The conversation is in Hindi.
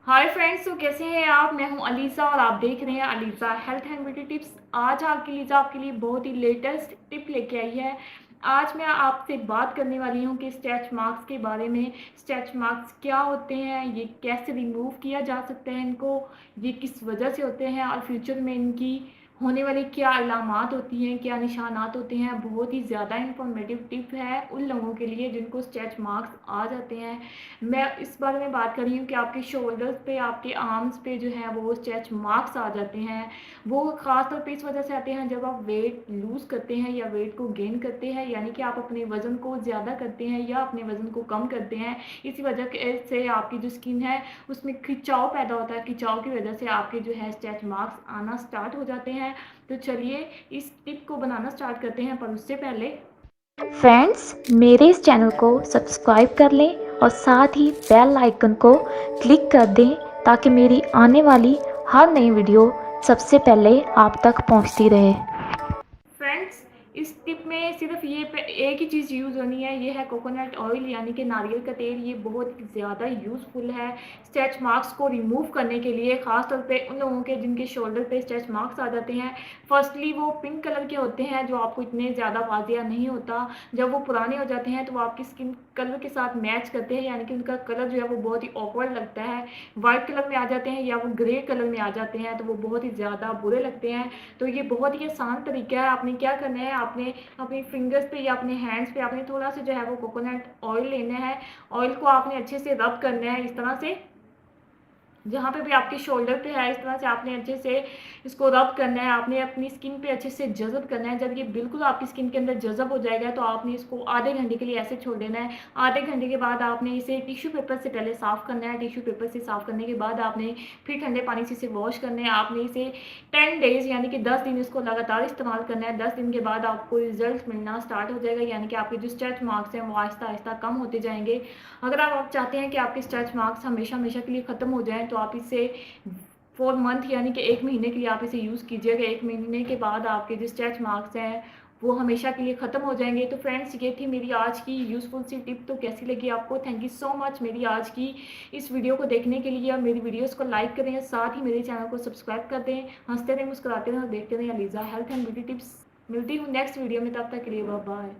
हाय फ्रेंड्स, तो कैसे हैं आप। मैं हूं अलीज़ा और आप देख रहे हैं Aliza health and beauty tips. आज आपके लिए बहुत ही लेटेस्ट टिप लेके आई है। आज मैं आपसे बात करने वाली हूं कि स्ट्रेच मार्क्स के बारे में। स्ट्रेच मार्क्स क्या होते हैं, ये कैसे रिमूव किया जा सकता है इनको, ये किस वजह से होते हैं और फ्यूचर में इनकी होने वाली क्या अलामात होती हैं, क्या निशानात होते हैं। बहुत ही ज़्यादा इंफॉर्मेटिव टिप है उन लोगों के लिए जिनको स्ट्रेच मार्क्स आ जाते हैं। मैं इस बारे में बात कर रही हूँ कि आपके शोल्डर्स पे, आपके आर्म्स पे जो है वो स्ट्रेच मार्क्स आ जाते हैं। वो ख़ास तौर पे इस वजह से आते हैं जब आप वेट लूज़ करते हैं या वेट को गेन करते हैं, यानी कि आप अपने वज़न को ज़्यादा करते हैं या अपने वज़न को कम करते हैं। इसी वजह से आपकी जो स्किन है उसमें खिंचाव पैदा होता है। खिंचाव की वजह से आपके जो है स्ट्रेच मार्क्स आना स्टार्ट हो जाते हैं। तो चलिए इस टिप को बनाना स्टार्ट करते हैं, पर उससे पहले फ्रेंड्स, मेरे इस चैनल को सब्सक्राइब कर लें और साथ ही बेल आइकन को क्लिक कर दें ताकि मेरी आने वाली हर नई वीडियो सबसे पहले आप तक पहुंचती रहे। फ्रेंड्स, इस टिप में सिर्फ एक ही चीज़ यूज़ होनी है, ये है कोकोनट ऑयल यानी कि नारियल का तेल। ये बहुत ज़्यादा यूज़फुल है स्ट्रेच मार्क्स को रिमूव करने के लिए, ख़ास तौर पे उन लोगों के जिनके शोल्डर पे स्ट्रेच मार्क्स आ जाते हैं। फर्स्टली वो पिंक कलर के होते हैं जो आपको इतने ज़्यादा वाजिया नहीं होता। जब वो पुराने हो जाते हैं तो वो आपकी स्किन कलर के साथ मैच करते हैं, यानी कि उनका कलर जो है वो बहुत ही ऑकवर्ड लगता है। वाइट कलर में आ जाते हैं या वो ग्रे कलर में आ जाते हैं तो वो बहुत ही ज़्यादा बुरे लगते हैं। तो ये बहुत ही आसान तरीका है। आपने क्या करना है, आपने अपने फिंगर्स पे या अपने हैंड्स पे आपने थोड़ा सा जो है वो कोकोनट ऑयल लेना है। ऑयल को आपने अच्छे से रब करना है इस तरह से, जहाँ पे भी आपके शोल्डर पे है इस तरह से आपने अच्छे से इसको रब करना है। आपने अपनी स्किन पे अच्छे से जज़ब करना है। जब ये बिल्कुल आपकी स्किन के अंदर जज़ब हो जाएगा तो आपने इसको आधे घंटे के लिए ऐसे छोड़ देना है। आधे घंटे के बाद आपने इसे टिश्यू पेपर से पहले साफ़ करना है। टिश्यू पेपर से साफ़ करने के बाद आपने फिर ठंडे पानी से इसे वॉश करना है। आपने इसे 10 डेज़ यानी कि 10 दिन इसको लगातार इस्तेमाल करना है। 10 दिन के बाद आपको रिजल्ट मिलना स्टार्ट हो जाएगा, यानी कि आपके जो स्ट्रेच मार्क्स हैं वो आहिस्ता आहिस्ता कम होते जाएंगे। अगर आप चाहते हैं कि आपके स्ट्रेच मार्क्स हमेशा हमेशा के लिए ख़त्म हो जाएँ तो आप इसे 4 मंथ यानी कि 1 महीने के लिए आप इसे यूज़ कीजिएगा। 1 महीने के बाद आपके जो स्ट्रेच मार्क्स हैं वो हमेशा के लिए ख़त्म हो जाएंगे। तो फ्रेंड्स, ये थी मेरी आज की यूज़फुल सी टिप। तो कैसी लगी आपको? थैंक यू सो मच मेरी आज की इस वीडियो को देखने के लिए। मेरी वीडियोस को लाइक करें, साथ ही मेरे चैनल को सब्सक्राइब कर दें। हंसते रहें, मुस्कुराते रहें और देखते रहें Aliza health and beauty tips. मिलती हूँ नेक्स्ट वीडियो में, तब तक के लिए बाय बाय।